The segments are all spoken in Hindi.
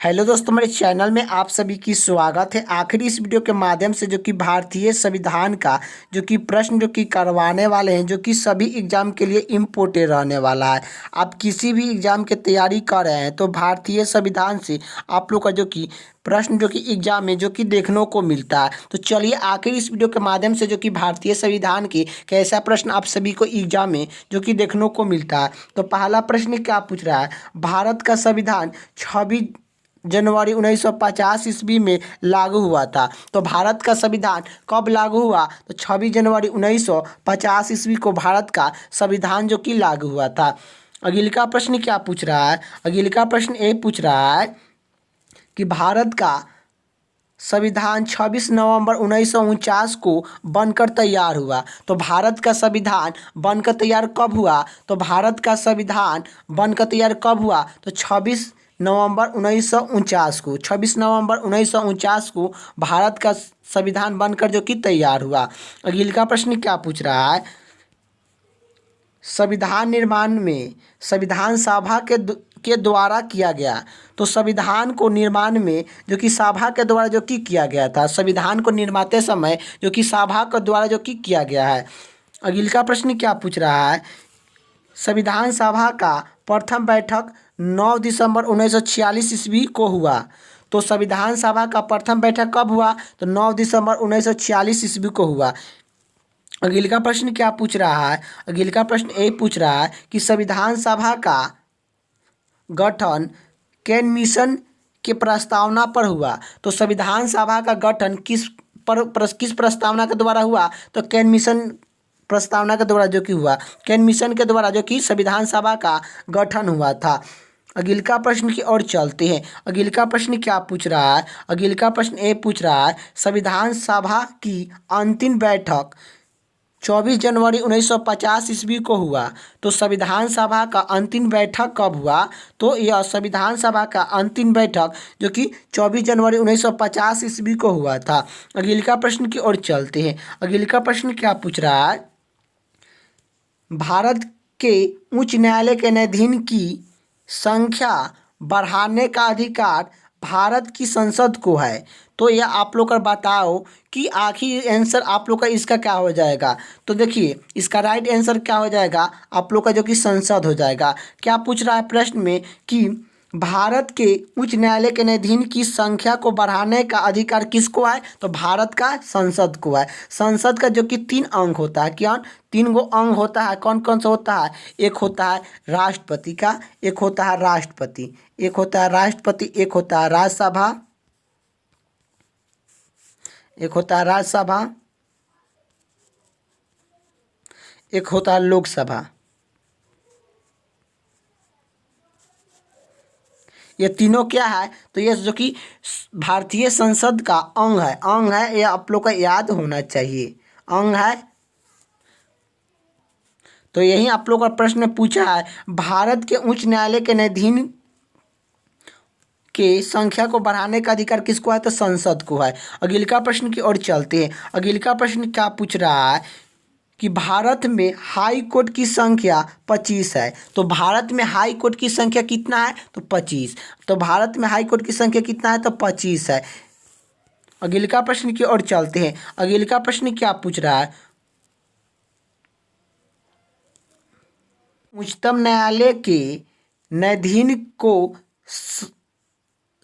हेलो दोस्तों, मेरे चैनल में आप सभी की स्वागत है। आखिरी इस वीडियो के माध्यम से जो कि भारतीय संविधान का जो कि प्रश्न जो कि करवाने वाले हैं, जो कि सभी एग्जाम के लिए इम्पोर्टेंट रहने वाला है। आप किसी भी एग्जाम की तैयारी कर रहे हैं तो भारतीय संविधान से आप लोग का जो कि प्रश्न जो कि एग्जाम में जो कि देखने को मिलता है। तो चलिए आखिर इस वीडियो के माध्यम से जो कि भारतीय संविधान के कैसा प्रश्न आप सभी को एग्जाम में जो कि देखने को मिलता है। तो पहला प्रश्न क्या पूछ रहा है, भारत का संविधान 26 जनवरी 1950 ईस्वी में लागू हुआ था। तो भारत का संविधान कब लागू हुआ, तो 26 जनवरी 1950 ईस्वी को भारत का संविधान जो कि लागू हुआ था। अगले का प्रश्न क्या पूछ रहा है, अगले का प्रश्न ये पूछ रहा है कि भारत का संविधान 26 नवंबर 1949 को बनकर तैयार हुआ। तो भारत का संविधान बनकर तैयार कब हुआ, तो भारत का संविधान बनकर तैयार कब हुआ, तो 26 नवंबर 1949 को, 26 नवंबर 1949 को भारत का संविधान बनकर जो कि तैयार हुआ। अगले का प्रश्न क्या पूछ रहा है, संविधान निर्माण में संविधान सभा के द्वारा किया गया। तो संविधान को निर्माण में जो कि सभा के द्वारा जो कि किया गया था, संविधान को निर्माते समय जो कि सभा के द्वारा जो कि किया गया है। अगले का प्रश्न क्या पूछ रहा है, संविधान सभा का प्रथम बैठक 9 दिसंबर 1946 ईस्वी को हुआ। तो संविधान सभा का प्रथम बैठक कब हुआ, तो 9 दिसंबर 1946 ईस्वी को हुआ। अगले का प्रश्न क्या पूछ रहा है, अगले का प्रश्न ये पूछ रहा है कि संविधान सभा का गठन केन मिशन के प्रस्तावना पर हुआ। तो संविधान सभा का गठन किस प्रस्तावना के द्वारा हुआ, तो केन मिशन प्रस्तावना के द्वारा जो कि हुआ, केन मिशन के द्वारा जो कि संविधान सभा का गठन हुआ था। अगले का प्रश्न की ओर चलते हैं। अगले का प्रश्न क्या पूछ रहा है, अगले का प्रश्न ये पूछ रहा है संविधान सभा की अंतिम बैठक 24 जनवरी 1950 ईस्वी को हुआ। तो संविधान सभा का अंतिम बैठक कब हुआ, तो यह संविधान सभा का अंतिम बैठक जो कि 24 जनवरी 1950 ईस्वी को हुआ था। अगले का प्रश्न की ओर चलते हैं। अगले का प्रश्न क्या पूछ रहा है, भारत के उच्च न्यायालय के न्यायाधीश की संख्या बढ़ाने का अधिकार भारत की संसद को है। तो यह आप लोग का बताओ कि आखिर आंसर आप लोग का इसका क्या हो जाएगा। तो देखिए इसका राइट आंसर क्या हो जाएगा, आप लोग का जो कि संसद हो जाएगा। क्या पूछ रहा है प्रश्न में कि भारत के उच्च न्यायालय के न्यायाधीश की संख्या को बढ़ाने का अधिकार किसको है, तो भारत का संसद को है। संसद का जो कि 3 अंग होता है, क्या 3 गो अंग होता है, कौन कौन सा होता है, एक होता है राष्ट्रपति का, एक होता है राष्ट्रपति, एक होता है राष्ट्रपति, एक होता है राज्यसभा, एक होता है राज्यसभा, एक होता है लोकसभा। ये तीनों क्या है, तो ये जो कि भारतीय संसद का अंग है, ये आप लोग का याद होना चाहिए, अंग है। तो यही आप लोग का प्रश्न पूछा है, भारत के उच्च न्यायालय के न्यायाधीश के संख्या को बढ़ाने का अधिकार किसको है, तो संसद को है। अगले का प्रश्न की ओर चलते हैं। अगले का प्रश्न क्या पूछ रहा है कि भारत में हाई कोर्ट की संख्या 25 है। तो भारत में हाई कोर्ट की संख्या कितना है, तो 25। तो भारत में हाई कोर्ट की संख्या कितना है, तो 25 है। अगले का प्रश्न की ओर चलते हैं। अगले का प्रश्न क्या पूछ रहा है, उच्चतम न्यायालय के न्यायाधीश को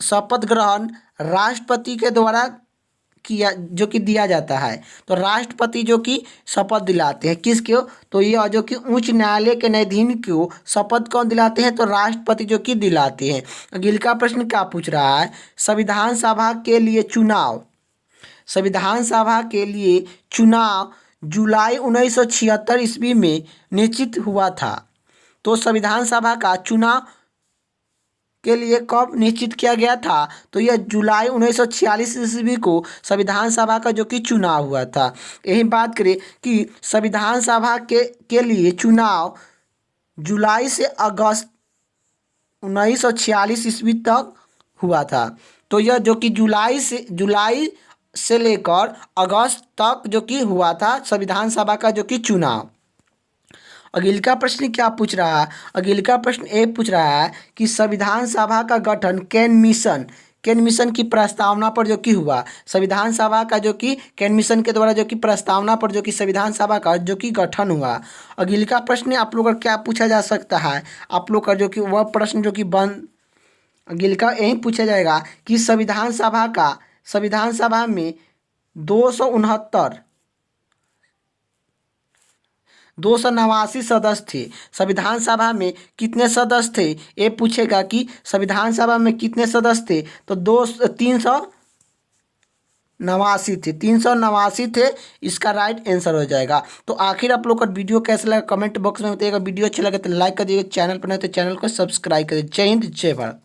शपथ ग्रहण राष्ट्रपति के द्वारा किया जो कि दिया जाता है। तो राष्ट्रपति जो कि शपथ दिलाते हैं किसको, तो यह जो कि उच्च न्यायालय के न्यायाधीश को शपथ कौन दिलाते हैं, तो राष्ट्रपति जो कि दिलाते हैं। अगले का प्रश्न क्या पूछ रहा है, संविधान सभा के लिए चुनाव, संविधान सभा के लिए चुनाव जुलाई 1976 ईस्वी में निश्चित हुआ था। तो संविधान सभा का चुनाव के लिए कब निश्चित किया गया था, तो यह जुलाई 1946 ईस्वी को संविधान सभा का जो कि चुनाव हुआ था। यही बात करें कि संविधान सभा के लिए चुनाव जुलाई से अगस्त 1946 ईस्वी तक हुआ था। तो यह जो कि जुलाई से लेकर अगस्त तक जो कि हुआ था संविधान सभा का जो कि चुनाव। अगला प्रश्न क्या पूछ रहा है? अगला प्रश्न ये पूछ रहा है कि संविधान सभा का गठन केन मिशन की प्रस्तावना पर जो कि हुआ। संविधान सभा का जो कि केन मिशन के द्वारा जो कि प्रस्तावना पर जो कि संविधान सभा का जो कि गठन हुआ। अगला प्रश्न आप लोग का क्या पूछा जा सकता है? आप लोग का जो कि वह प्रश्न जो कि अगला यही पूछा जाएगा कि संविधान सभा में 289 सदस्य थे। संविधान सभा में कितने सदस्य थे ये पूछेगा कि संविधान सभा में कितने सदस्य थे, तो 389 थे। इसका राइट आंसर हो जाएगा। तो आखिर आप लोग का वीडियो कैसा लगा कमेंट बॉक्स में बताइएगा। वीडियो अच्छा लगे तो लाइक कर दीजिए, चैनल पर नहीं तो चैनल को सब्सक्राइब करिए। जय हिंद जय भारत।